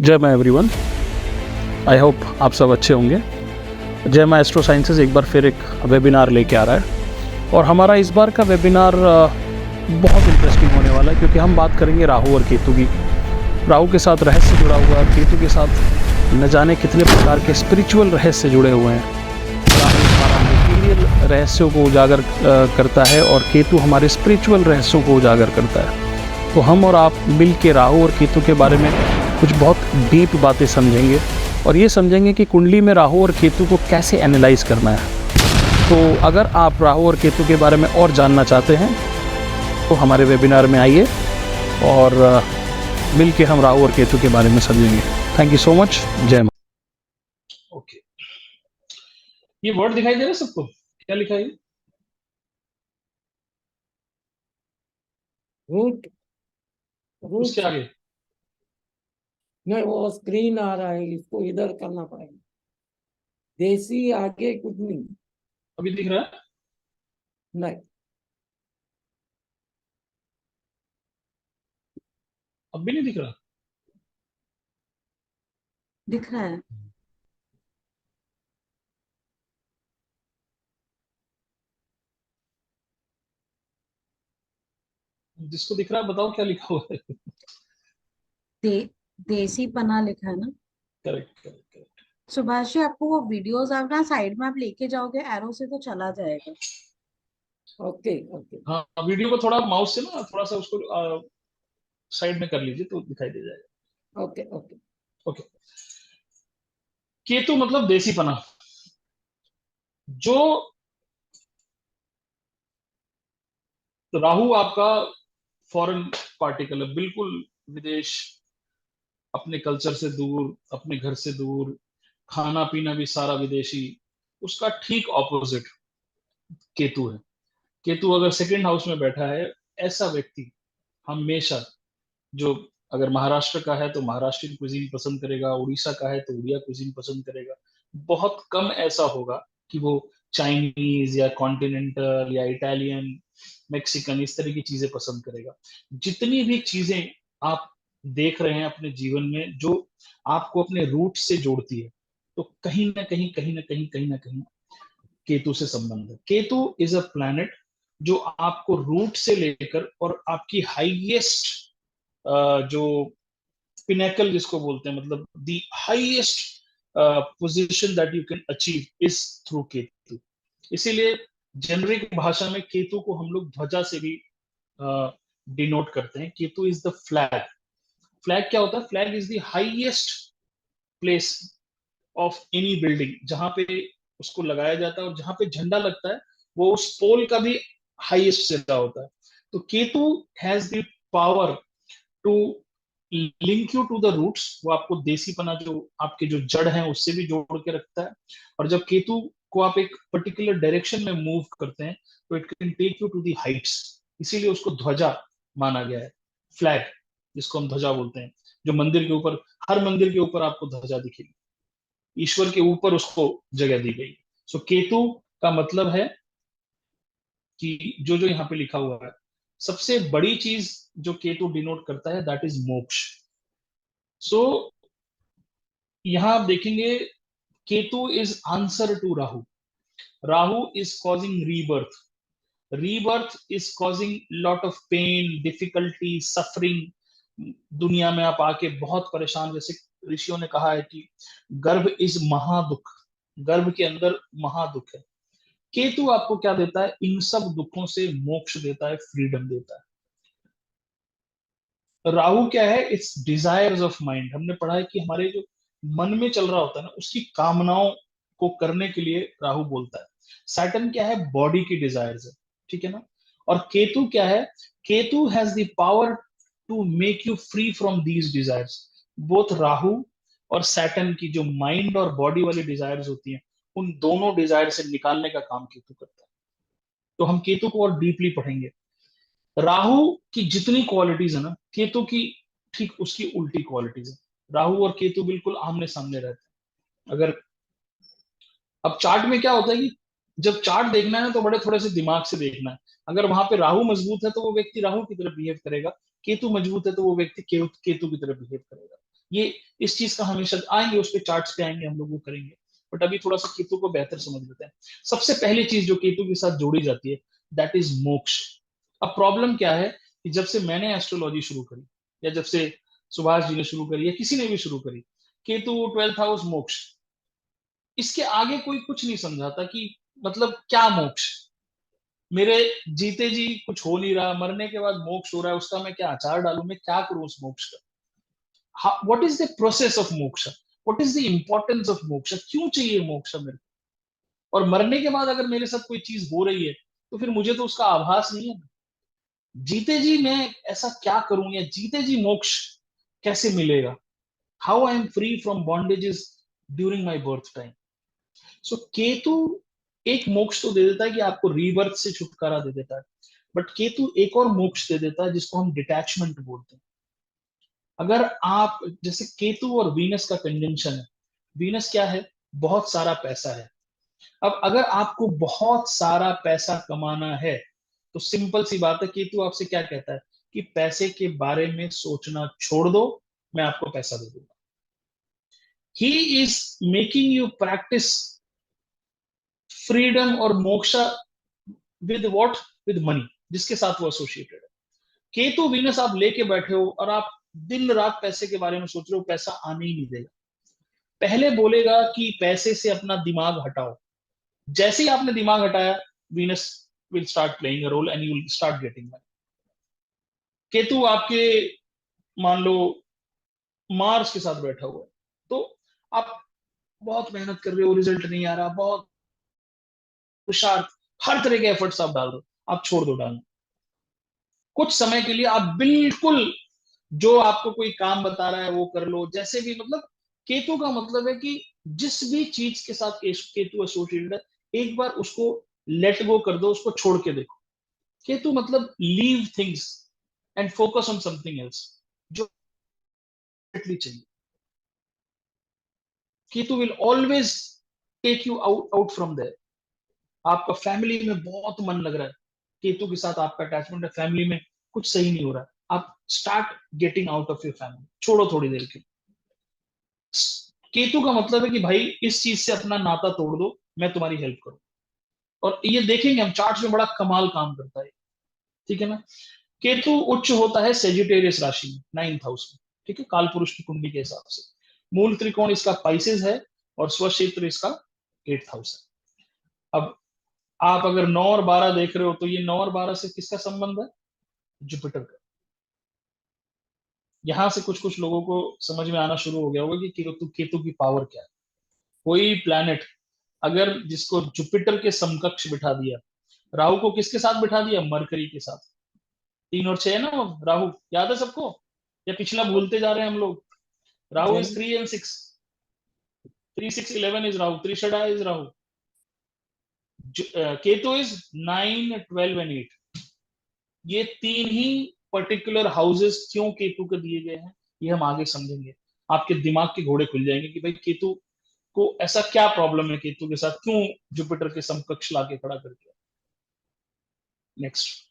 जय माँ everyone, I hope आप सब अच्छे होंगे। जय माँ एस्ट्रो साइंसेस एक बार फिर एक वेबिनार लेके आ रहा है और हमारा इस बार का वेबिनार बहुत इंटरेस्टिंग होने वाला है क्योंकि हम बात करेंगे राहु और केतु की। राहु के साथ रहस्य जुड़ा हुआ है, केतु के साथ न जाने कितने प्रकार के स्पिरिचुअल रहस्य जुड़े हुए हैं। राहु हमारा मटीरियल रहस्यों को उजागर करता है और केतु हमारे स्पिरिचुअल रहस्यों को उजागर करता है। तो हम और आप मिल के राहु और केतु के बारे में कुछ बहुत डीप बातें समझेंगे और ये समझेंगे कि कुंडली में राहु और केतु को कैसे एनालाइज करना है। तो अगर आप राहु और केतु के बारे में और जानना चाहते हैं तो हमारे वेबिनार में आइए और मिल के हम राहु और केतु के बारे में समझेंगे। Thank you so much. जय मां। ओके, ये वर्ड दिखाई दे रहा है सबको? क्या लिखा है? रूट उसके आगे नहीं, वो स्क्रीन आ रहा है, इसको इधर करना पड़ेगा। देसी आगे कुछ नहीं। अभी दिख रहा है? नहीं, अब भी नहीं दिख रहा? दिख रहा है। जिसको दिख रहा है बताओ क्या लिखा हुआ है। देसी पना लिखा है ना। Correct correct correct. Subhash ji, आपको वो वीडियोस आप ना साइड में आप लेके जाओगे एरो से तो चला जाएगा। Okay okay. हाँ, वीडियो को थोड़ा माउस से ना थोड़ा सा उसको साइड में कर लीजिए तो दिखाई दे जाएगा। ओके ओके ओके, केतु मतलब देसी पना। जो राहु आपका फॉरेन पार्टिकल है, बिल्कुल विदेश, अपने कल्चर से दूर, अपने घर से दूर, खाना पीना भी सारा विदेशी। उसका ठीक ऑपोजिट केतु है। केतु अगर सेकंड हाउस में बैठा है, ऐसा व्यक्ति हमेशा, जो अगर महाराष्ट्र का है तो महाराष्ट्रियन कुजीन पसंद करेगा, उड़ीसा का है तो उड़िया कुजीन पसंद करेगा। बहुत कम ऐसा होगा कि वो चाइनीज या कॉन्टिनेंटल या इटालियन, मेक्सिकन इस तरह की चीजें पसंद करेगा। जितनी भी चीजें आप देख रहे हैं अपने जीवन में जो आपको अपने रूट से जोड़ती है, तो कहीं ना कहीं कहीं ना कहीं कहीं ना कहीं केतु से संबंध है। केतु इज अ प्लैनेट जो आपको रूट से लेकर और आपकी हाईएस्ट जो पिनेकल जिसको बोलते हैं, मतलब the highest position that you can achieve is through Ketu. इसीलिए जेनरिक भाषा में केतु को हम लोग ध्वजा से भी डिनोट करते हैं। Ketu is the flag. Flag क्या होता है? Flag is the highest place of any building, जहां पे उसको लगाया जाता है और जहां पे झंडा लगता है वो उस पोल का भी हाईएस्ट सिरा होता है। तो Ketu has the power to link you to the roots. वो आपको देसीपना, जो आपके जो जड़ हैं, उससे भी जोड़ के रखता है। और जब केतु को आप एक पर्टिकुलर डायरेक्शन में मूव करते हैं तो it can take you to the heights. इसीलिए उसको ध्वजा माना गया है, फ्लैग जिसको हम ध्वजा बोलते हैं। जो मंदिर के ऊपर, हर मंदिर के ऊपर आपको ध्वजा दिखेगी, ईश्वर के ऊपर उसको जगह दी गई। सो केतु का मतलब है कि जो जो यहाँ पे लिखा हुआ है, सबसे बड़ी चीज जो केतु डिनोट करता है दैट इज मोक्ष। सो यहां आप देखेंगे Ketu is answer to Rahu. Rahu is causing rebirth. Rebirth is causing lot of pain, difficulty, suffering. दुनिया में आप आके बहुत परेशान, जैसे ऋषियों ने कहा है कि गर्भ इज महादुख, गर्भ के अंदर महादुख है। केतु आपको क्या देता है? इन सब दुखों से मोक्ष देता है, फ्रीडम देता है। राहु क्या है? It's desires of mind. हमने पढ़ा है कि हमारे जो मन में चल रहा होता है ना, उसकी कामनाओं को करने के लिए राहु बोलता है। सैटर्न क्या है? बॉडी की डिजायर्स है, ठीक है ना। और केतु क्या है? Ketu has the power to make you free from these desires. Both Rahu और सैटर्न की जो माइंड और बॉडी वाली डिजायर्स होती हैं, उन दोनों डिजायर से निकालने का काम केतु करता है। तो हम केतु को और डीपली पढ़ेंगे। राहु की जितनी क्वालिटीज है ना, केतु की ठीक उसकी उल्टी क्वालिटीज है। राहु और केतु बिल्कुल आमने सामने रहते हैं। अगर अब चार्ट में क्या होता है कि जब चार्ट देखना है तो बड़े थोड़े से दिमाग से देखना है। अगर वहां पे राहु मजबूत है तो वो व्यक्ति राहु की तरफ बिहेव करेगा, केतु मजबूत है तो वो व्यक्ति केतु की तरफ बिहेव करेगा। ये इस चीज का हमेशा आएंगे, उस पर चार्ट्स पे आएंगे, हम लोग वो करेंगे। बट अभी थोड़ा सा केतु को बेहतर समझ लेते हैं। सबसे पहली चीज जो केतु के साथ जोड़ी जाती है, दैट इज मोक्ष। अब प्रॉब्लम क्या है कि जब से मैंने एस्ट्रोलॉजी शुरू करी, या जब से सुभाष जी ने शुरू करी, या किसी ने भी शुरू करी, केतु 12th हाउस मोक्ष, इसके आगे कोई कुछ नहीं समझाता कि मतलब क्या मोक्ष। मेरे जीते जी कुछ हो नहीं रहा, मरने के बाद मोक्ष हो रहा है, उसका मैं क्या अचार डालूं, मैं क्या करूं उस मोक्ष का? What is the process of moksha? What is the importance of moksha? क्यों चाहिए मोक्ष मेरे को? और मरने के बाद अगर मेरे साथ कोई चीज हो रही है, तो फिर मुझे तो उसका आभास नहीं है। जीते जी मैं ऐसा क्या करूं, या जीते जी मोक्ष कैसे मिलेगा? How I am free from bondages during my birth time? So Ketu एक मोक्ष तो दे देता है कि आपको रीबर्थ से छुटकारा दे देता है, बट केतु एक और मोक्ष दे देता है जिसको हम डिटैचमेंट बोलते हैं। अगर आप, जैसे केतु और वीनस का कंजंक्शन है, वीनस क्या है? बहुत सारा पैसा है। अब अगर आपको बहुत सारा पैसा कमाना है, तो सिंपल सी बात है, केतु आपसे क्या कहता है कि पैसे के बारे में सोचना छोड़ दो, मैं आपको पैसा दे दूंगा। He is making you practice freedom और moksha with what? With money, जिसके साथ वो एसोसिएटेड है। केतु वीनस आप लेके बैठे हो और आप दिन रात पैसे के बारे में सोच रहे हो, पैसा आने ही नहीं देगा। पहले बोलेगा कि पैसे से अपना दिमाग हटाओ। जैसे ही आपने दिमाग हटाया, Venus will start playing a role and you will start getting money. Ketu आपके, मान लो, मार्स के साथ बैठा हुआ है, तो आप बहुत मेहनत कर रहे हो, रिजल्ट नहीं आ रहा, बहुत पुरुषार्थ, हर तरह के एफर्ट्स आप डाल रहे हो, आप छोड़ दो डालना। कुछ समय के लिए आप बिल्कुल जो आपको कोई काम बता रहा है वो कर लो, जैसे भी, मतलब केतु का मतलब है कि जिस भी चीज के साथ केतु एसोसिएटेड है, एक बार उसको लेट गो कर दो, उसको छोड़ के देखो। केतु मतलब leave things and focus on something else, जो चाहिए। Ketu will always take you out from there. आपका फैमिली में बहुत मन लग रहा है, केतु के साथ आपका अटैचमेंट है, फैमिली में कुछ सही नहीं हो रहा है, आप start getting out of your family, छोड़ो थोड़ी देर के। केतु का मतलब है कि भाई इस चीज से अपना नाता तोड़ दो, मैं तुम्हारी हेल्प करूं। और ये देखेंगे हम चार्ट में, बड़ा कमाल काम करता है, ठीक है ना। केतु उच्च होता है सेजिटेरियस राशि में, 9th हाउस में, ठीक है, काल पुरुष की कुंडली के हिसाब से। मूल त्रिकोण इसका पाइसेस है, और स्वक्षेत्र इसका 8th हाउस है। अब आप अगर 9 और 12 देख रहे हो, तो ये 9 और 12 से किसका संबंध है? जुपिटर का। यहां से कुछ कुछ लोगों को समझ में आना शुरू हो गया होगा कि केतु केतु की पावर क्या है। कोई प्लैनेट अगर जिसको जुपिटर के समकक्ष बिठा दिया, राहु को किसके साथ बिठा दिया? मरकरी के साथ। 3 और 6 है ना राहु, याद है सबको, या पिछला भूलते जा रहे हैं हम लोग? Rahu is 3 and 6, 3 6 11 is Rahu, Trishada is Rahu. Ketu is 9 12 and 8। ये तीन ही पर्टिकुलर हाउसेस क्यों केतु के दिए गए हैं, ये हम आगे समझेंगे। आपके दिमाग के घोड़े खुल जाएंगे कि भाई केतु को ऐसा क्या प्रॉब्लम है, केतु के साथ क्यों जुपिटर के समकक्ष लाके खड़ा कर दिया। नेक्स्ट,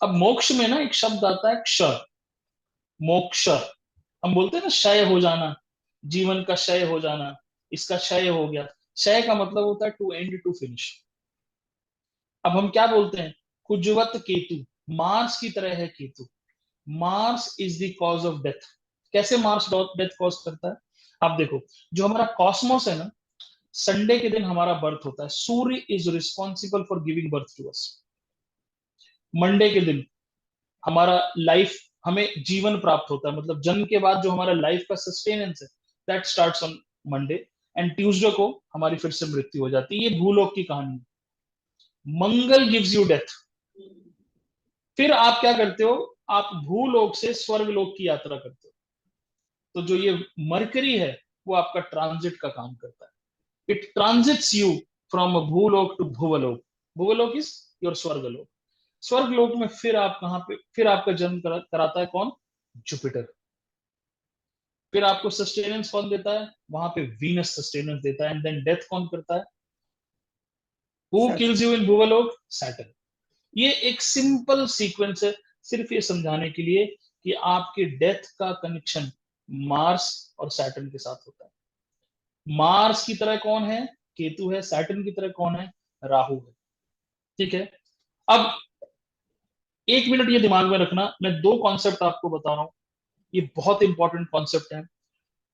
अब मोक्ष में ना एक शब्द आता है क्ष, मोक्ष। हम बोलते हैं ना क्षय हो जाना, जीवन का क्षय हो जाना, इसका क्षय हो गया। क्षय का मतलब होता है टू एंड, टू फिनिश। अब हम क्या बोलते हैं? कुजवत केतु, मार्स की तरह है Ketu. Mars is the cause of death. कैसे मार्स डेथ कॉज करता है? आप देखो, जो हमारा कॉस्मोस है ना, संडे के दिन हमारा बर्थ होता है, Surya is responsible for giving birth to us. Monday के दिन हमारा लाइफ, हमें जीवन प्राप्त होता है, मतलब जन्म के बाद जो हमारा लाइफ का सस्टेनेंस है, that starts on Monday. And Tuesday को हमारी फिर से मृत्यु हो जाती है। ये भूलोक की कहानी है। मंगल गिव्स यू डेथ। फिर आप क्या करते हो? आप भूलोक से स्वर्गलोक की यात्रा करते हो। तो जो ये मरकरी है, वो आपका ट्रांजिट का काम करता है। It transits you from Bhulok to Bhuvlok. Bhuvlok is your Swarglok. Swarglok में फिर आप कहां पे, फिर आपका जन्म कराता है कौन? जुपिटर। फिर आपको सस्टेनेंस कौन देता है? वहां पे वीनस सस्टेनेंस देता है। एंड देन डेथ कौन करता है? Who kills you in Bhuvlok? Saturn. ये एक सिंपल सीक्वेंस है, सिर्फ ये समझाने के लिए कि आपके डेथ का कनेक्शन मार्स और सैटर्न के साथ होता है। मार्स की तरह कौन है? केतु है। सैटर्न की तरह कौन है? राहु है। ठीक है। अब एक मिनट ये दिमाग में रखना, मैं दो कॉन्सेप्ट आपको बता रहा हूं, ये बहुत इंपॉर्टेंट कॉन्सेप्ट है।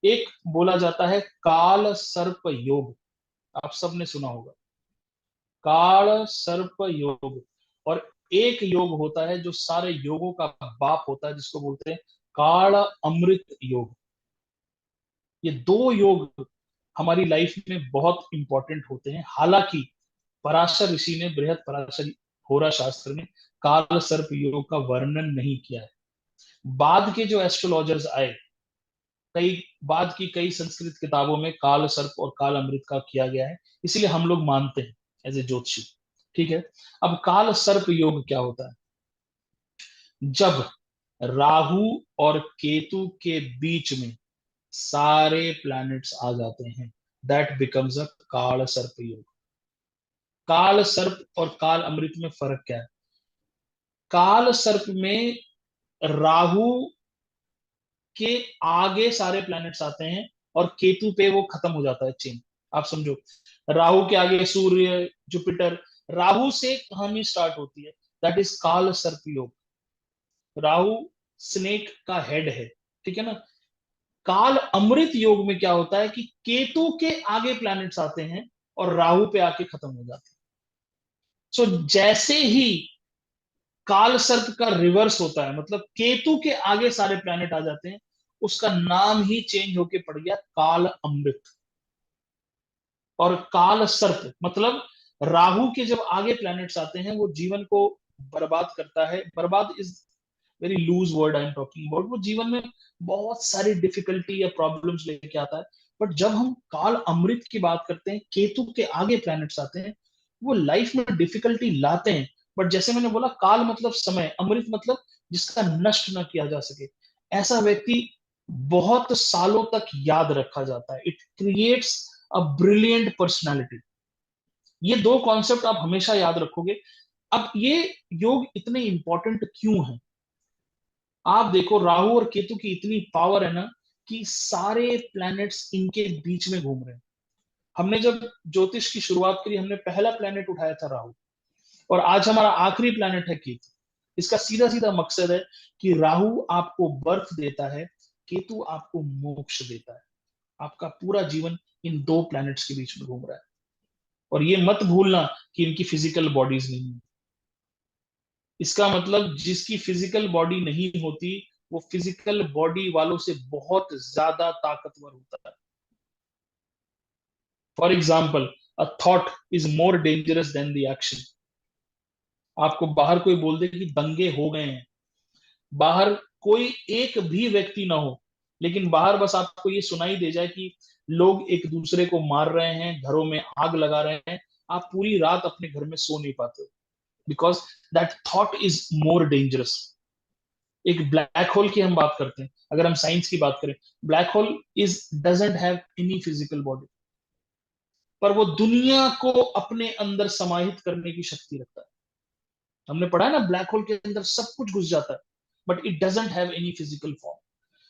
एक बोला जाता है काल सर्प योग, आप सबने सुना होगा, काल सर्प योग। और एक योग होता है जो सारे योगों का बाप होता है, जिसको बोलते हैं काल अमृत योग। ये दो योग हमारी लाइफ में बहुत इंपॉर्टेंट होते हैं। हालांकि पराशर ऋषि ने बृहद पराशर होरा शास्त्र में काल सर्प योग का वर्णन नहीं किया है। बाद के जो एस्ट्रोलॉजर्स आए, कई बाद की कई संस्कृत किताबों में काल सर्प और काल अमृत का किया गया है, इसलिए हम लोग मानते हैं एज ए ज्योतिषी। ठीक है। अब काल सर्प योग क्या होता है? जब राहु और केतु के बीच में सारे प्लैनेट्स आ जाते हैं, दैट बिकम्स अ काल सर्प योग। काल सर्प और काल अमृत में फर्क क्या है? काल सर्प में राहु के आगे सारे प्लैनेट्स आते हैं और केतु पे वो खत्म हो जाता है चेन। आप समझो, राहु के आगे सूर्य, जुपिटर, राहु से कहानी स्टार्ट होती है, दैट इज काल सर्प योग। राहु स्नेक का हेड है, ठीक है ना। काल अमृत योग में क्या होता है कि केतु के आगे प्लैनेट्स आते हैं और राहु पे आके खत्म हो जाते हैं। सो जैसे ही काल सर्प का रिवर्स होता है, मतलब केतु के आगे सारे प्लैनेट आ जाते हैं, उसका नाम ही चेंज होके पड़ गया काल अमृत। और काल सर्प मतलब राहु के जब आगे प्लैनेट्स आते हैं, वो जीवन को बर्बाद करता है। बर्बाद is very loose word I am talking about. वो जीवन में बहुत सारी डिफिकल्टी या प्रॉब्लम्स लेके आता है। बट जब हम काल अमृत की बात करते हैं, केतु के आगे प्लैनेट्स आते हैं, वो लाइफ में डिफिकल्टी लाते हैं। बट जैसे मैंने बोला, काल मतलब समय, अमृत मतलब जिसका नष्ट ना किया जा सके। ऐसा व्यक्ति बहुत सालों तक याद रखा जाता है। It creates a brilliant personality. ये दो कॉन्सेप्ट आप हमेशा याद रखोगे। अब ये योग इतने इंपॉर्टेंट क्यों है? आप देखो, राहु और केतु की इतनी पावर है ना कि सारे प्लैनेट्स इनके बीच में घूम रहे हैं। हमने जब ज्योतिष की शुरुआत करी, हमने पहला प्लैनेट उठाया था राहु, और आज हमारा आखिरी प्लैनेट है केतु। इसका सीधा सीधा मकसद है कि राहु आपको बर्थ देता है, केतु आपको मोक्ष देता है। आपका पूरा जीवन इन दो प्लैनेट्स के बीच में घूम रहा है। और ये मत भूलना कि इनकी फिजिकल बॉडीज नहीं है। इसका मतलब जिसकी फिजिकल बॉडी नहीं होती, वो फिजिकल बॉडी वालों से बहुत ज्यादा ताकतवर होता है। For example, a thought is more dangerous than the action. आपको बाहर कोई बोल दे कि दंगे हो गए हैं, बाहर कोई एक भी व्यक्ति ना हो, लेकिन बाहर बस आपको ये सुनाई दे जाए कि लोग एक दूसरे को मार रहे हैं, घरों में आग लगा रहे हैं, आप पूरी रात अपने घर में सो नहीं पाते हो, because that thought is more dangerous. एक ब्लैक होल की हम बात करते हैं, अगर हम साइंस की बात करें, black hole is doesn't have any physical body, पर वो दुनिया को अपने अंदर समाहित करने की शक्ति रखता है। हमने पढ़ा है ना, ब्लैक होल के अंदर सब कुछ घुस जाता है, but it doesn't have any physical form.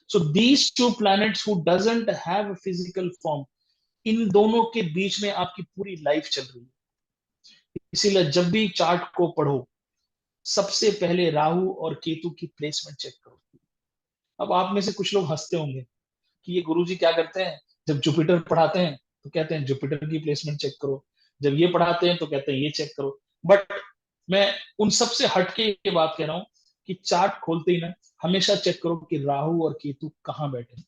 So these two planets who doesn't have physical form, इन दोनों के बीच में आपकी पूरी लाइफ चल रही है। इसीलिए जब भी चार्ट को पढ़ो, सबसे पहले राहु और केतु की प्लेसमेंट चेक करो। अब आप में से कुछ लोग हंसते होंगे कि ये गुरुजी क्या करते हैं, जब जुपिटर पढ़ाते हैं तो कहते हैं जुपिटर की प्लेसमेंट चेक करो, जब ये पढ़ाते हैं तो कहते हैं ये चेक करो। बट मैं उन सबसे हटके ये बात कह रहा हूं कि चार्ट खोलते ही ना हमेशा चेक करो कि राहु और केतु कहां बैठे,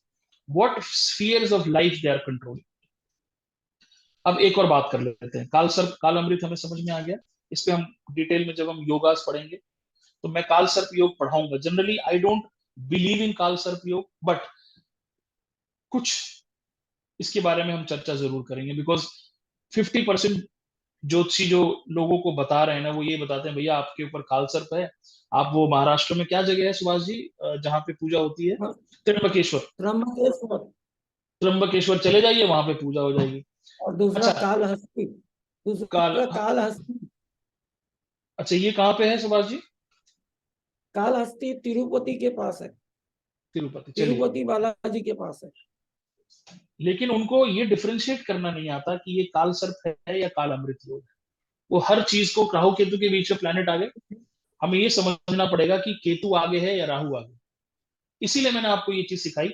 what spheres of life they are controlling. अब एक और बात कर लेते हैं। काल सर्प काल अमृत हमें समझ में आ गया। इस पे हम डिटेल में जब हम योगास पढ़ेंगे तो मैं काल सर्प योग पढ़ाऊंगा। Generally I don't believe in काल सर्प योग, बट कुछ इसके बारे में हम चर्चा जरूर करेंगे, बिकॉज 50% ज्योतिषी जो लोगों को बता रहे हैं ना, वो ये बताते हैं भैया आपके ऊपर काल सर्प है। आप वो महाराष्ट्र में क्या जगह है सुभाष जी जहाँ पे पूजा होती है? त्र्यंबकेश्वर। ब्रह्मकेश्वर। त्र्यंबकेश्वर चले जाइए, वहां पे पूजा हो जाएगी। और दूसरा अच्छा, कालहस्ती। काल दूसरा कालहस्ती। अच्छा, ये कहाँ पे है सुभाष जी? कालहस्ती तिरुपति के पास है। तिरुपति, चलिए। तिरुपति बालाजी के पास है। लेकिन उनको ये डिफरेंशिएट करना नहीं आता कि ये काल सर्प है या काल अमृत योग है। वो हर चीज को, राहु केतु के बीच में प्लेनेट आ गए, हमें ये समझना पड़ेगा कि केतु आगे है या राहु आगे। इसीलिए मैंने आपको ये चीज सिखाई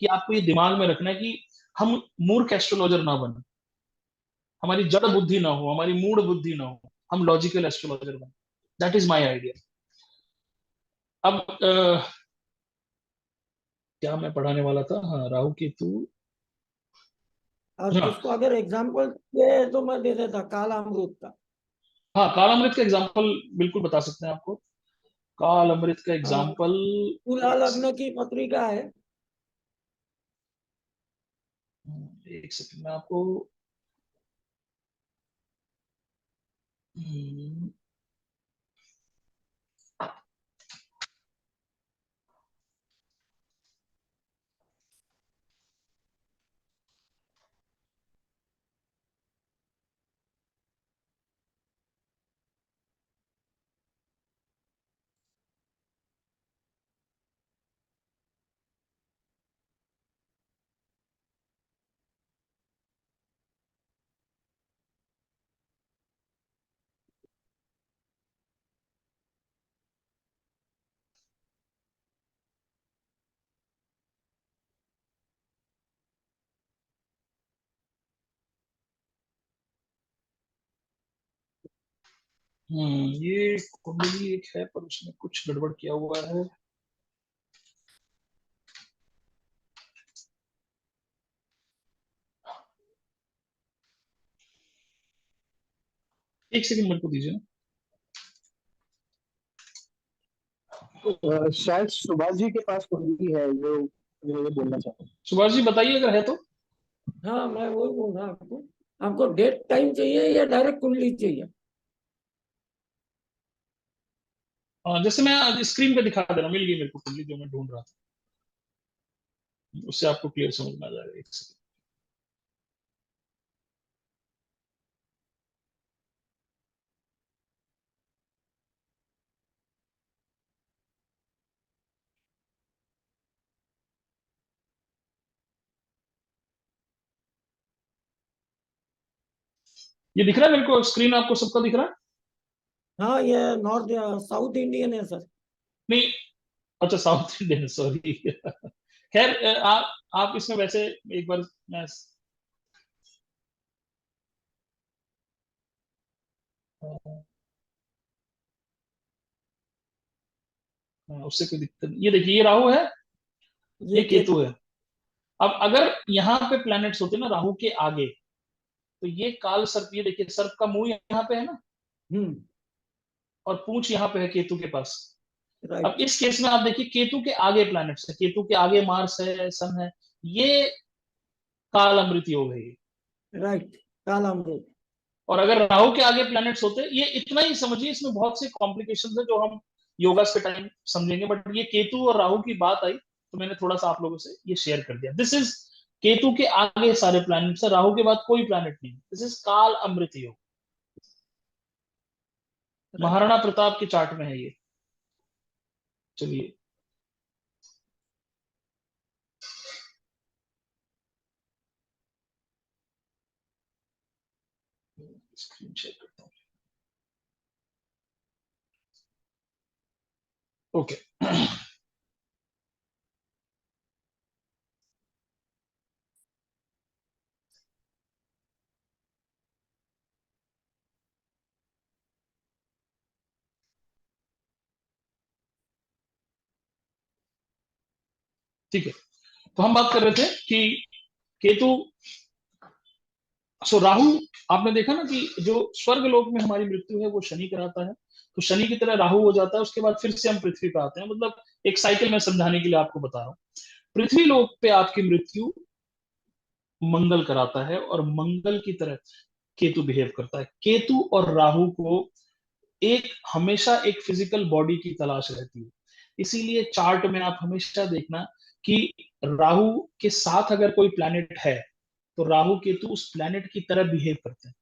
कि आपको ये दिमाग में रखना है कि हम मूर्ख एस्ट्रोलॉजर ना बने, हमारी जड़ बुद्धि ना हो, हमारी मूड बुद्धि ना हो, हम लॉजिकल एस्ट्रोलॉजर बने। That is my idea. अब क्या मैं पढ़ाने वाला था, हाँ, राहु केतु। और हाँ इसको अगर एग्जाम्पल दे तो मैं दे देता काला अमृत का। हाँ, काल अमृत का एग्जाम्पल बिल्कुल बता सकते हैं आपको। काल अमृत का हाँ, एग्जाम्पल, तुला लग्न की पत्रिका है। एक सेकंड में आपको, हम्म, ये कुंडली एक है पर उसमें कुछ गड़बड़ किया हुआ है। एक सेकंड मेरे को दीजिए ना। शायद सुभाष जी के पास कुंडली है जो ये बोलना चाहता हूँ। सुभाष जी बताइए अगर है तो। हाँ, मैं वही बोल रहा हूँ आपको। आपको डेट टाइम चाहिए या डायरेक्ट कुंडली चाहिए? जैसे मैं स्क्रीन पे दिखा दे रहा हूँ, मिल गई मेरे को कुंडली जो मैं ढूंढ रहा था, उससे आपको क्लियर समझ में आ जाएगा। एक सेकंड। ये दिख रहा है मेरे को, स्क्रीन आपको सबका दिख रहा है? हाँ, ये नॉर्थ साउथ इंडियन है सर। नहीं, अच्छा साउथ इंडियन, सॉरी। खैर, आप इसमें वैसे एक बार मैं, उससे कोई दिक्कत नहीं। ये देखिए, ये राहु है, ये ये केतु है। अब अगर यहाँ पे प्लैनेट्स होते ना राहु के आगे, तो ये काल सर्प, ये देखिए सर्प का मुंह यहाँ पे है ना, हम्म, और पूंछ यहाँ पे है केतु के पास। अब राइट इस केस में आप देखिए केतु के आगे प्लैनेट्स है, केतु के आगे मार्स है, सन है, ये काल अमृत योग है ये। राइट, काला अमृत। और अगर राहु के आगे प्लैनेट्स होते, ये इतना ही समझिए, इसमें बहुत से कॉम्प्लिकेशन है जो हम योगा के टाइम समझेंगे, बट ये केतु और राहु की बात आई तो मैंने थोड़ा सा आप लोगों से ये शेयर कर दिया। दिस इज केतु के आगे सारे प्लैनेट्स है, राहु के बाद कोई प्लैनेट नहीं। दिस इज काल अमृत योग, महाराणा प्रताप के चार्ट में है ये। चलिए, स्क्रीन शेयर करता हूँ। ओके। ठीक है, तो हम बात कर रहे थे कि केतु, सो राहु, आपने देखा ना कि जो स्वर्ग लोक में हमारी मृत्यु है वो शनि कराता है, तो शनि की तरह राहु हो जाता है, उसके बाद फिर से हम पृथ्वी पे आते हैं। मतलब एक साइकिल में समझाने के लिए आपको बता रहा हूँ। पृथ्वी लोक पे आपकी मृत्यु मंगल कराता है, और मंगल की तरह केतु बिहेव करता है। केतु और राहु को एक हमेशा एक फिजिकल बॉडी की तलाश रहती है। इसीलिए चार्ट में आप हमेशा देखना कि राहु के साथ अगर कोई प्लैनेट है तो राहु केतु उस प्लैनेट की तरह बिहेव करते हैं।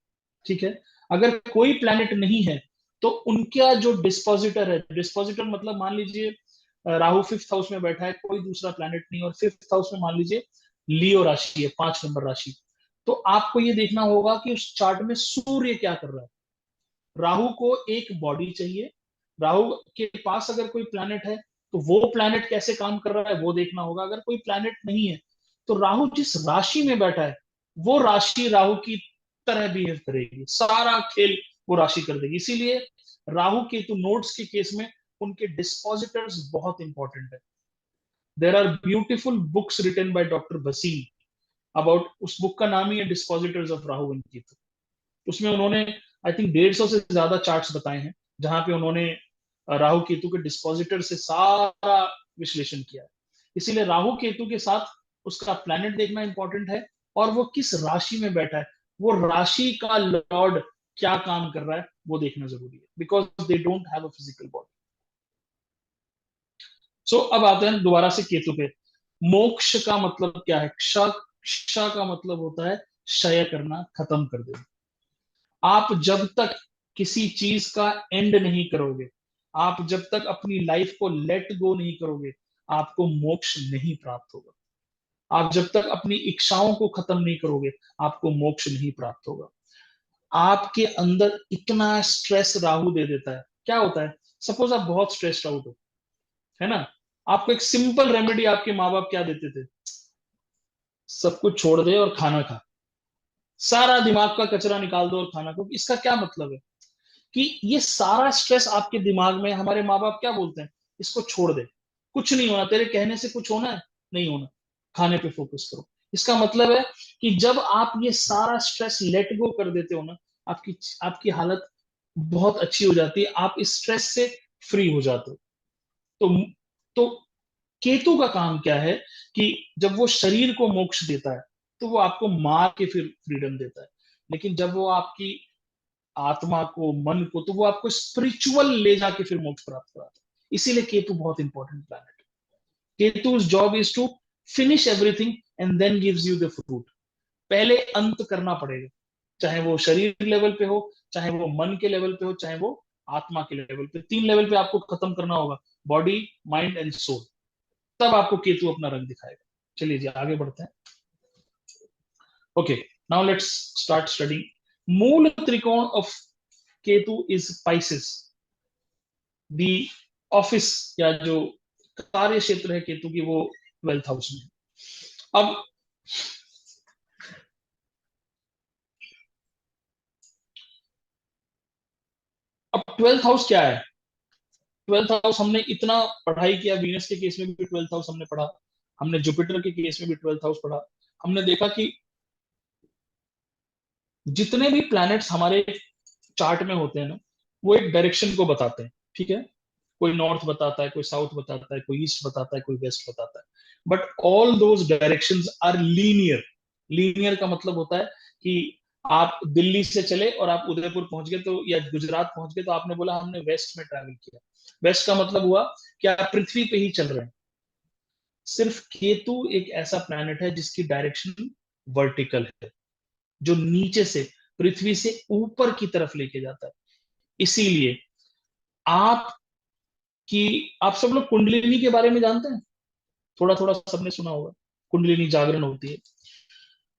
ठीक है, अगर कोई प्लैनेट नहीं है तो उनका जो डिस्पोजिटर है, डिस्पोजिटर मतलब मान लीजिए राहु 5th हाउस में बैठा है, कोई दूसरा प्लैनेट नहीं, और 5th हाउस में मान लीजिए लियो राशि है, 5 नंबर राशि, तो आपको ये देखना होगा कि उस चार्ट में सूर्य क्या कर रहा है। राहु को एक बॉडी चाहिए, राहु के पास अगर कोई प्लैनेट है तो वो प्लैनेट कैसे काम कर रहा है वो देखना होगा। अगर कोई प्लैनेट नहीं है तो राहु जिस राशि में बैठा है वो राशि राहु की तरह बिहेव करेगी, सारा खेल वो राशि कर देगी। इसीलिए राहु केतु नोट्स के केस में उनके डिस्पोजिटर्स बहुत इंपॉर्टेंट है। There are beautiful books written by doctor Wasim about, उस बुक का नाम ही है dispositors of Rahu and Ketu. उसमें उन्होंने आई थिंक 150 से ज्यादा चार्ट्स बताए हैं जहां पे उन्होंने राहु केतु के डिस्पोजिटर से सारा विश्लेषण किया है। इसीलिए राहु केतु के साथ उसका प्लैनेट देखना इंपॉर्टेंट है, और वो किस राशि में बैठा है, वो राशि का लॉर्ड क्या काम कर रहा है वो देखना जरूरी है, because they don't have a physical body. So अब आते हैं दोबारा से केतु पे। मोक्ष का मतलब क्या है? क्ष का मतलब होता है क्षय करना, खत्म कर देना। आप जब तक किसी चीज का एंड नहीं करोगे, आप जब तक अपनी लाइफ को लेट गो नहीं करोगे, आपको मोक्ष नहीं प्राप्त होगा। आप जब तक अपनी इच्छाओं को खत्म नहीं करोगे, आपको मोक्ष नहीं प्राप्त होगा। आपके अंदर इतना स्ट्रेस राहु दे देता है। क्या होता है, सपोज आप बहुत स्ट्रेस्ड आउट हो, है ना, आपको एक सिंपल रेमेडी आपके माँ बाप क्या देते थे? सब कुछ छोड़ दे और खाना खा, सारा दिमाग का कचरा निकाल दो और खाना खो। इसका क्या मतलब है कि ये सारा स्ट्रेस आपके दिमाग में, हमारे माँ बाप क्या बोलते हैं, इसको छोड़ दे, कुछ नहीं होना, तेरे कहने से कुछ होना है नहीं होना, खाने पे फोकस करो। इसका मतलब है कि जब आप ये सारा स्ट्रेस लेट गो कर देते हो ना, आपकी आपकी हालत बहुत अच्छी हो जाती है, आप इस स्ट्रेस से फ्री हो जाते हो। तो केतु का काम क्या है कि जब वो शरीर को मोक्ष देता है तो वो आपको मार के फिर फ्रीडम देता है, लेकिन जब वो आपकी आत्मा को, मन को, तो वो आपको स्पिरिचुअल ले जाके फिर मोक्ष प्राप्त कराता है। इसीलिए केतु बहुत इंपॉर्टेंट प्लैनेट है। Ketu's job is to finish everything and then gives you the fruit. पहले अंत करना पड़ेगा, चाहे वो शरीर लेवल पे हो, चाहे वो मन के लेवल पे हो, चाहे वो आत्मा के लेवल पे। 3 लेवल पे आपको खत्म करना होगा, बॉडी, माइंड एंड सोल, तब आपको केतु अपना रंग दिखाएगा। चलिए जी आगे बढ़ते हैं। Okay, now let's start study. मूल त्रिकोण of Ketu is Pisces. The office या जो कार्य क्षेत्र है केतु की वो 12th हाउस में। अब 12th हाउस क्या है? 12th हाउस हमने इतना पढ़ाई किया, वीनस के केस में भी 12th हाउस हमने पढ़ा, हमने जुपिटर के केस में भी 12th हाउस पढ़ा। हमने देखा कि जितने भी प्लैनेट्स हमारे चार्ट में होते हैं ना, वो एक डायरेक्शन को बताते हैं, ठीक है? कोई नॉर्थ बताता है, कोई साउथ बताता है, कोई ईस्ट बताता है, कोई वेस्ट बताता है, but all those directions are linear. Linear का मतलब होता है कि आप दिल्ली से चले और आप उदयपुर पहुंच गए तो, या गुजरात पहुंच गए तो आपने बोला हमने वेस्ट में ट्रैवल किया। वेस्ट का मतलब हुआ कि आप पृथ्वी पे ही चल रहे हैं। सिर्फ केतु एक ऐसा प्लैनेट है जिसकी डायरेक्शन वर्टिकल है, जो नीचे से, पृथ्वी से ऊपर की तरफ लेके जाता है। इसीलिए आप सब लोग कुंडलिनी के बारे में जानते हैं, थोड़ा थोड़ा सबने सुना होगा, कुंडलिनी जागरण होती है।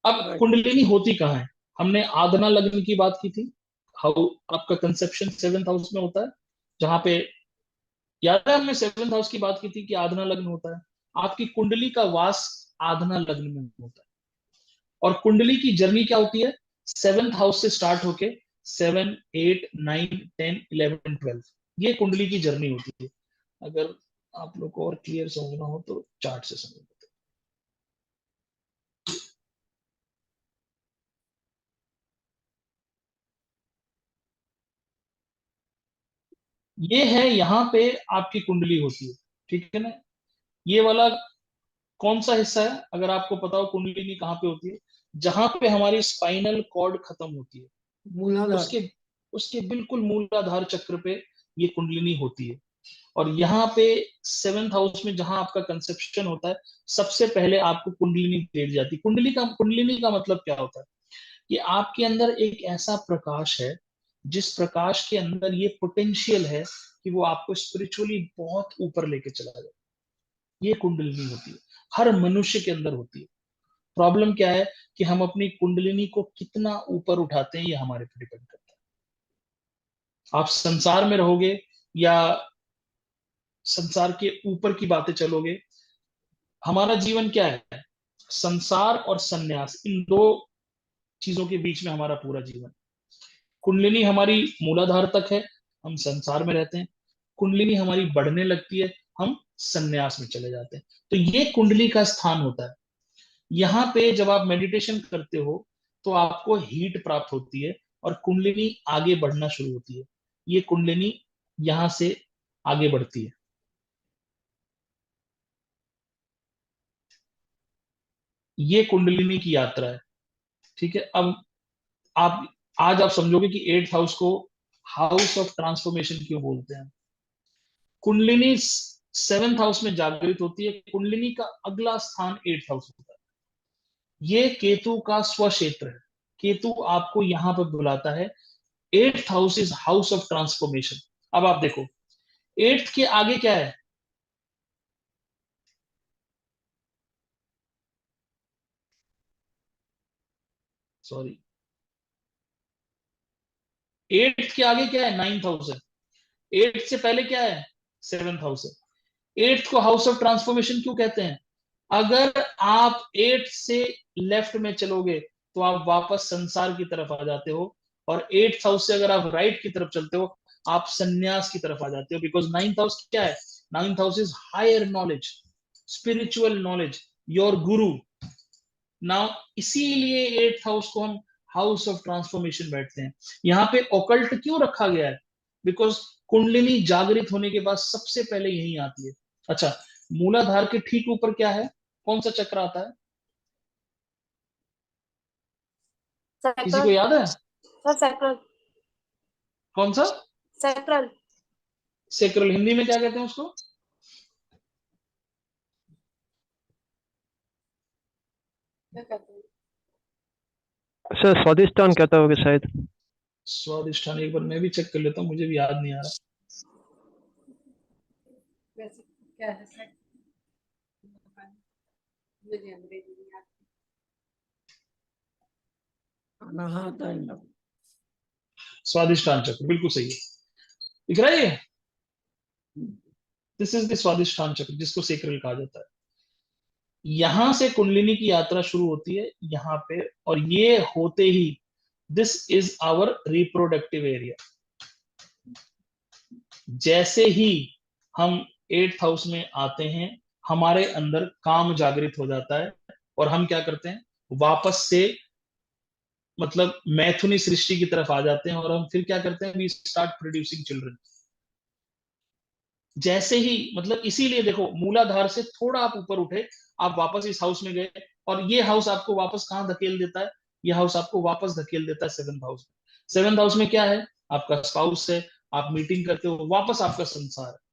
अब कुंडलिनी होती कहाँ है? हमने आधना लग्न की बात की थी, हाउ आपका कंसेप्शन 7th हाउस में होता है, जहां पे याद है हमने 7th हाउस की बात की थी कि आधना लग्न होता है। आपकी कुंडली का वास आधना लग्न में होता है, और कुंडली की जर्नी क्या होती है? 7th हाउस से स्टार्ट होके 7, 8, 9, 10, 11, 12, ये कुंडली की जर्नी होती है। अगर आप लोग को और क्लियर समझना हो तो चार्ट से समझ। ये है, यहाँ पे आपकी कुंडली होती है, ठीक है ना? ये वाला कौन सा हिस्सा है, अगर आपको पता हो कुंडली कहाँ पे होती है? जहां पे हमारी स्पाइनल कॉर्ड खत्म होती है, मूलाधार। उसके उसके बिल्कुल मूलाधार चक्र पे ये कुंडलिनी होती है। और यहाँ पे 7th हाउस में जहां आपका कंसेप्शन होता है, सबसे पहले आपको कुंडलिनी भेज जाती है। कुंडलिनी का मतलब क्या होता है? कि आपके अंदर एक ऐसा प्रकाश है जिस प्रकाश के अंदर ये पोटेंशियल है कि वो आपको स्पिरिचुअली बहुत ऊपर लेके चला जाए। ये कुंडलिनी होती है, हर मनुष्य के अंदर होती है। प्रॉब्लम क्या है कि हम अपनी कुंडलिनी को कितना ऊपर उठाते हैं, ये हमारे पर डिपेंड करता है। आप संसार में रहोगे या संसार के ऊपर की बातें चलोगे। हमारा जीवन क्या है, संसार और सन्यास, इन दो चीजों के बीच में हमारा पूरा जीवन। कुंडलिनी हमारी मूलाधार तक है, हम संसार में रहते हैं। कुंडलिनी हमारी बढ़ने लगती है, हम सन्यास में चले जाते हैं। तो ये कुंडली का स्थान होता है। यहाँ पे जब आप मेडिटेशन करते हो तो आपको हीट प्राप्त होती है और कुंडलिनी आगे बढ़ना शुरू होती है। ये कुंडलिनी यहां से आगे बढ़ती है। ये कुंडलिनी की यात्रा है। ठीक है, अब आप आज आप समझोगे कि 8th हाउस को हाउस ऑफ ट्रांसफॉर्मेशन क्यों बोलते हैं। कुंडलिनी 7th हाउस में जागृत होती है। कुंडलिनी का अगला स्थान 8th हाउस होता है। ये केतु का स्व क्षेत्र है। केतु आपको यहां पर बुलाता है। 8th house is house of transformation. अब आप देखो 8th के आगे क्या है, सॉरी, 8th के आगे क्या है, 9th हाउस है। 8th से पहले क्या है, 7th हाउस है। 8th को हाउस ऑफ ट्रांसफॉर्मेशन क्यों कहते हैं? अगर आप 8th से लेफ्ट में चलोगे तो आप वापस संसार की तरफ आ जाते हो, और 8th हाउस से अगर आप राइट की तरफ चलते हो आप संन्यास की तरफ आ जाते हो। बिकॉज 9th हाउस क्या है, 9th house is higher knowledge, spiritual knowledge, your guru. Now इसीलिए 8th हाउस को हम हाउस ऑफ ट्रांसफॉर्मेशन बैठते हैं। यहाँ पे ओकल्ट क्यों रखा गया है? बिकॉज कुंडलिनी जागृत होने के बाद सबसे पहले यही आती है। अच्छा, मूलाधार के ठीक ऊपर क्या है, कौन सा चक्र आता है, किसी को सैक्रल याद है? सर, सैक्रल कौन सा? सैक्रल सेक्रल, हिंदी में क्या कहते हैं उसको? क्या कहते हैं? सर स्वादिष्टान कहता होगा शायद। स्वादिष्ठान, एक बार मैं भी चेक कर लेता हूँ, मुझे भी याद नहीं आ रहा। वैसे क्या है सर? मुझे अंग्रेजी नहीं आती। अनाहत स्वादिष्ठान चक्र, बिल्कुल सही है, दिख रहा है ये? दिस इज द स्वादिष्ठान चक्र, जिसको सेक्रल कहा जाता है। यहां से कुंडलिनी की यात्रा शुरू होती है यहाँ पे, और ये होते ही this is our reproductive area. जैसे ही हम 8th हाउस में आते हैं हमारे अंदर काम जागृत हो जाता है, और हम क्या करते हैं, वापस से मतलब मैथुनी सृष्टि की तरफ आ जाते हैं, और हम फिर क्या करते हैं, वी स्टार्ट प्रोड्यूसिंग चिल्ड्रन। जैसे ही मतलब इसीलिए देखो, मूलाधार से थोड़ा आप ऊपर उठे, आप वापस इस हाउस में गए, और ये हाउस आपको वापस कहां धकेल देता है, ये हाउस आपको वापस धकेल देता है 7th हाउस में। 7th हाउस में क्या है, आपका स्पाउस है, आप मीटिंग करते हो, वापस आपका संसार है।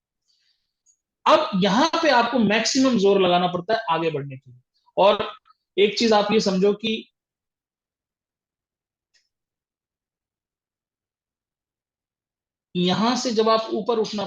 अब यहां पे आपको मैक्सिमम जोर लगाना पड़ता है आगे बढ़ने के लिए। और एक चीज आप ये समझो कि यहां से जब आप ऊपर उठना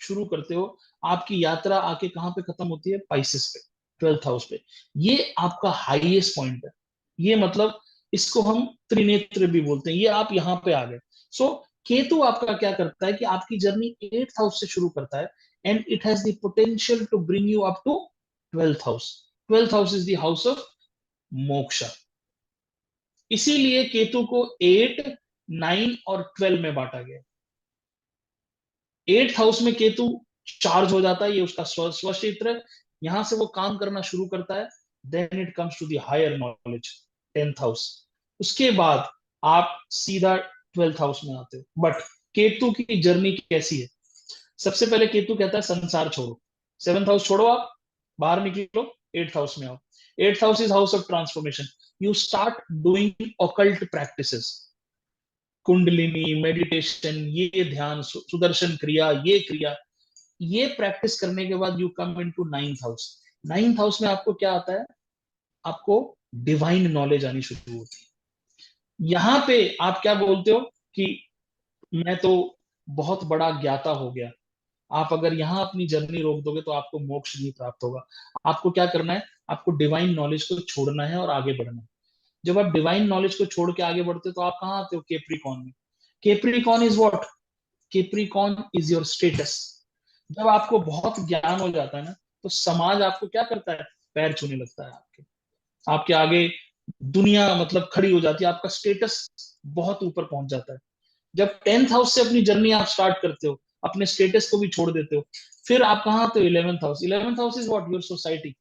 शुरू करते हो, आपकी यात्रा आके कहां पे खत्म होती है, पाइसेस पे, 12th हाउस पे। ये आपका हाईएस्ट पॉइंट है। ये मतलब इसको हम त्रिनेत्र भी बोलते हैं। ये आप यहाँ पे आ गए। सो केतु आपका क्या करता है कि आपकी जर्नी 8th हाउस से शुरू करता है, and it has the potential to bring you up to 12th house. 12th house is the house of moksha. इसीलिए केतु को 8, 9 और 12 में बांटा गया। 8th हाउस में केतु चार्ज हो जाता है, ये उसका स्व क्षेत्र है, यहां से वो काम करना शुरू करता है। Then it comes to the higher knowledge, 10th house. उसके बाद आप सीधा 12th हाउस में आते हो। बट केतु की जर्नी कैसी है? सबसे पहले केतु कहता है संसार छोड़ो, 7th हाउस छोड़ो, आप बाहर निकलो, 8th हाउस में आओ। 8th house is house of transformation. You start doing occult practices, kundalini, meditation, ये ध्यान, सुदर्शन क्रिया, ये क्रिया, ये प्रैक्टिस करने के बाद you come into 9th house. 9th house में आपको क्या आता है, आपको डिवाइन नॉलेज आनी शुरू होती है। यहां पे आप क्या बोलते हो कि मैं तो बहुत बड़ा ज्ञाता हो गया, आप अगर यहाँ अपनी जर्नी रोक दोगे तो आपको मोक्ष नहीं प्राप्त होगा। आपको क्या करना है, आपको डिवाइन नॉलेज को छोड़ना है और आगे बढ़ना है। जब आप डिवाइन नॉलेज को छोड़ के आगे बढ़ते हो तो आप कहाँ आते हो, केप्रिकॉन में। Capricorn is what, Capricorn is your status. जब आपको बहुत ज्ञान हो जाता है ना, तो समाज आपको क्या करता है, पैर छूने लगता है आपके, आपके आगे दुनिया मतलब खड़ी हो जाती है, आपका स्टेटस बहुत ऊपर पहुंच जाता है। जब 10th हाउस से अपनी जर्नी आप स्टार्ट करते हो, अपने स्टेटस को भी छोड़ देते हो, फिर आप कहाँ आते हो, 11th house. 11th house is what, your society.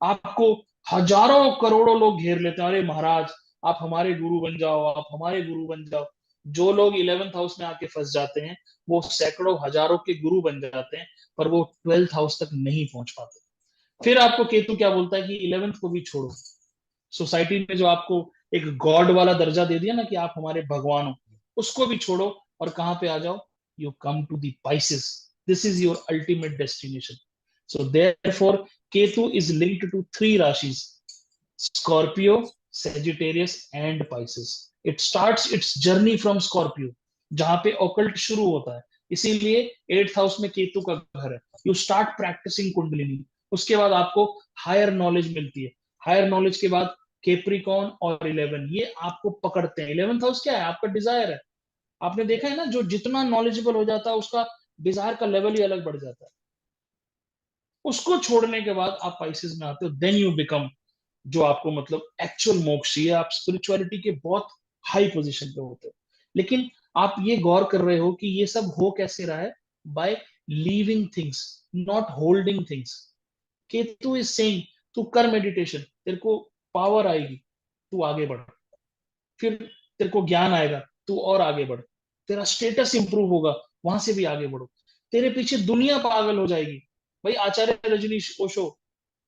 आपको हजारों करोड़ों लोग घेर लेते हैं, अरे महाराज आप हमारे गुरु बन जाओ, आप हमारे गुरु बन जाओ। जो लोग 11th हाउस में आके फंस जाते हैं, वो सैकड़ों हजारों के गुरु बन जाते हैं, पर वो 12th हाउस तक नहीं पहुंच पाते। फिर आपको केतु क्या बोलता है कि 11th को भी छोड़ो। सोसाइटी में जो आपको एक गॉड वाला दर्जा दे दिया ना कि आप हमारे भगवान हो, उसको भी छोड़ो और कहाँ पे आ जाओ, you come to the Pisces. This is your ultimate destination. So therefore Ketu is linked to 3 राशिज, Scorpio, Sagittarius and Pisces. It starts its journey from Scorpio, जहां पे ऑकल्ट शुरू होता है। इसीलिए 8th हाउस में केतु का घर है। यू स्टार्ट प्रैक्टिसिंग कुंडलिनी, उसके बाद आपको हायर नॉलेज मिलती है। हायर नॉलेज के बाद केप्रिकॉन और 11 ये आपको पकड़ते हैं। 11th हाउस क्या है, आपका डिजायर है। आपने देखा है ना, जो जितना नॉलेजेबल हो जाता है उसका डिजायर का लेवल ही अलग बढ़ जाता है। उसको छोड़ने के बाद आप पाइसेस में आते हो, देन यू बिकम जो आपको मतलब एक्चुअल मोक्ष चाहिए। आप स्पिरिचुअलिटी के बहुत हाई पोजीशन पे होते हो। लेकिन आप ये गौर कर रहे हो कि ये सब हो कैसे रहा है, by leaving things, not holding things. Ketu is saying तू कर मेडिटेशन, तेरे को पावर आएगी, तू आगे बढ़। फिर तेरे को ज्ञान आएगा, तू और आगे बढ़। तेरा स्टेटस इंप्रूव होगा, वहां से भी आगे बढ़ो। तेरे पीछे दुनिया पागल हो जाएगी। भाई आचार्य रजनीश ओशो,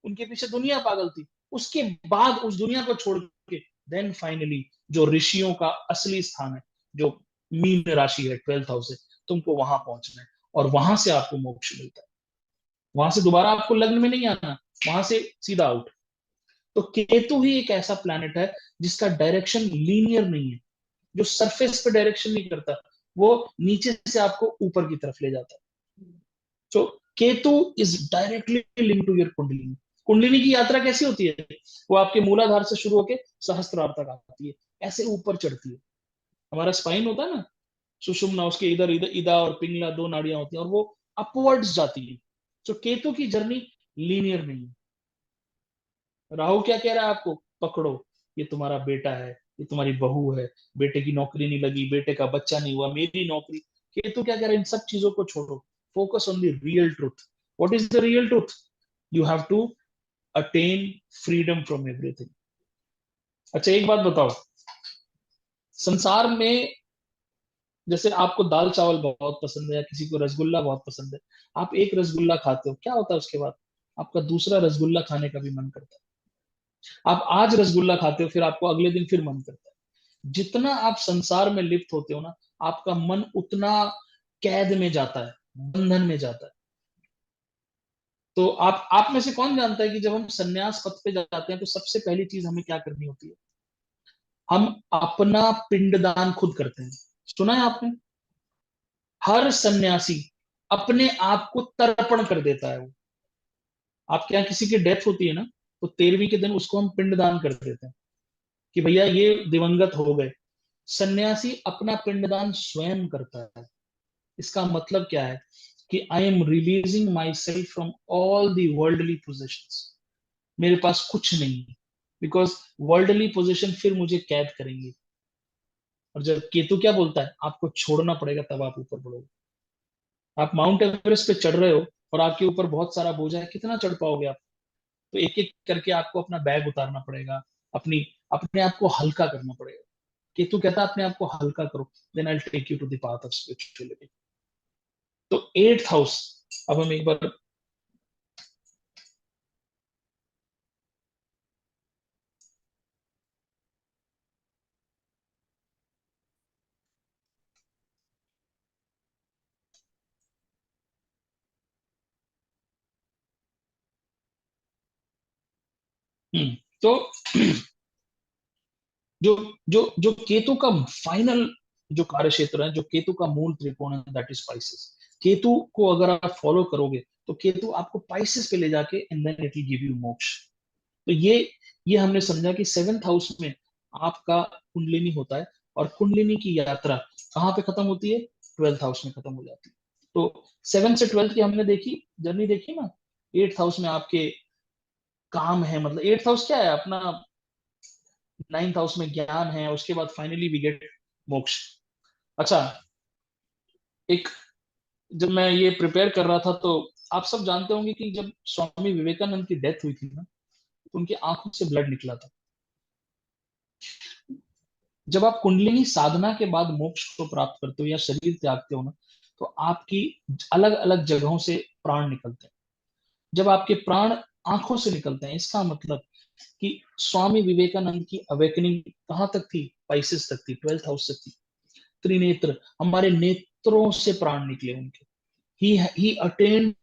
उनके पीछे दुनिया पागल थी। उसके बाद उस दुनिया को छोड़ के देन फाइनली जो ऋषियों का असली स्थान है, जो मीन राशि है, 12th हाउस है, तुमको वहां पहुंचना है और वहां से आपको मोक्ष मिलता है। वहां से दोबारा आपको लग्न में नहीं आना, वहां से सीधा आउट। तो केतु ही एक ऐसा प्लैनेट है जिसका डायरेक्शन लीनियर नहीं है, जो सरफेस पे डायरेक्शन नहीं करता, वो नीचे से आपको ऊपर की तरफ ले जाता है। So Ketu is directly link to your kundalini. कुंडलिनी की यात्रा कैसी होती है, वो आपके मूलाधार से शुरू होकर सहस्त्रार तक आती है, ऐसे ऊपर चढ़ती है। हमारा स्पाइन होता है ना, सुषुम्ना, उसके इधर इधर इदा और पिंगला 2 नाड़ियां होती हैं, और वो अपवर्ड्स जाती है। सो केतु की जर्नी लीनियर नहीं है। राहु क्या कह रहा है आपको, पकड़ो, ये तुम्हारा बेटा है, ये तुम्हारी बहू है, बेटे की नौकरी नहीं लगी, बेटे का बच्चा नहीं हुआ, मेरी नौकरी। केतु क्या कह रहा है, इन सब चीजों को छोड़ो, focus on the real truth. What is the real truth, you have to attain freedom from everything. अच्छा एक बात बताओ, संसार में जैसे आपको दाल चावल बहुत पसंद है या किसी को रसगुल्ला बहुत पसंद है, आप एक रसगुल्ला खाते हो, क्या होता है उसके बाद, आपका दूसरा रसगुल्ला खाने का भी मन करता है। आप आज रसगुल्ला खाते हो, फिर आपको अगले दिन फिर मन करता है। जितना आप संसार में लिप्त होते हो ना, आपका मन उतना कैद में जाता है, बंधन में जाता है। तो आप में से कौन जानता है कि जब हम सन्यास पथ पे जाते हैं तो सबसे पहली चीज हमें क्या करनी होती है, हम अपना पिंडदान खुद करते हैं। सुना है आपने, हर सन्यासी अपने आप को तर्पण कर देता है। वो आपके यहाँ किसी की डेथ होती है ना, तो 13वीं के दिन उसको हम पिंडदान कर देते हैं कि भैया ये दिवंगत हो गए। सन्यासी अपना पिंडदान स्वयं करता है। इसका मतलब क्या है कि I am releasing my self from all the worldly positions. मेरे पास कुछ नहीं है, बिकॉज वर्ल्डली पोजिशन फिर मुझे कैद करेंगे। और जब केतु क्या बोलता है, आपको छोड़ना पड़ेगा तब आप ऊपर बढ़ोगे। आप माउंट एवरेस्ट पे चढ़ रहे हो और आपके ऊपर बहुत सारा बोझा है, कितना चढ़ पाओगे आप। तो एक एक करके आपको अपना बैग उतारना पड़ेगा, अपनी अपने आप को हल्का करना पड़ेगा। केतु कहता है अपने आप को हल्का करो, then I take you to the path of spirituality. तो 8th हाउस, अब हम एक बार तो जो जो केतु का फाइनल जो कार्य क्षेत्र है, जो केतु का मूल त्रिकोण है, दैट इज स्पाइसेस। केतु को अगर आप फॉलो करोगे तो केतु आपको पाइसेस पे ले जाके and then it will give you moksha. तो ये हमने समझा कि 7th हाउस में आपका कुंडलिनी होता है, और कुंडलिनी की यात्रा कहाँ पे खत्म होती है? 12th हाउस में खत्म हो जाती है। तो 7 से 12 की हमने देखी जर्नी देखी ना। 8th हाउस में आपके काम है, मतलब 8th हाउस क्या है अपना, 9th हाउस में ज्ञान है, उसके बाद फाइनली वी गेट मोक्ष। अच्छा, एक जब मैं ये प्रिपेयर कर रहा था तो आप सब जानते होंगे कि जब स्वामी विवेकानंद की डेथ हुई थी ना, तो उनकी आंखों से ब्लड निकला था। जब आप कुंडलिनी साधना के बाद मोक्ष को प्राप्त करते हो या शरीर त्यागते हो ना, तो आपकी अलग अलग जगहों से प्राण निकलते हैं। जब आपके प्राण आंखों से निकलते हैं, इसका मतलब कि स्वामी विवेकानंद की अवेकनिंग कहां तक थी? पाइसेस तक थी, 12th हाउस तक थी। त्रिनेत्र, हमारे नेत्रों से प्राण निकले उनके। ही अटेन्ड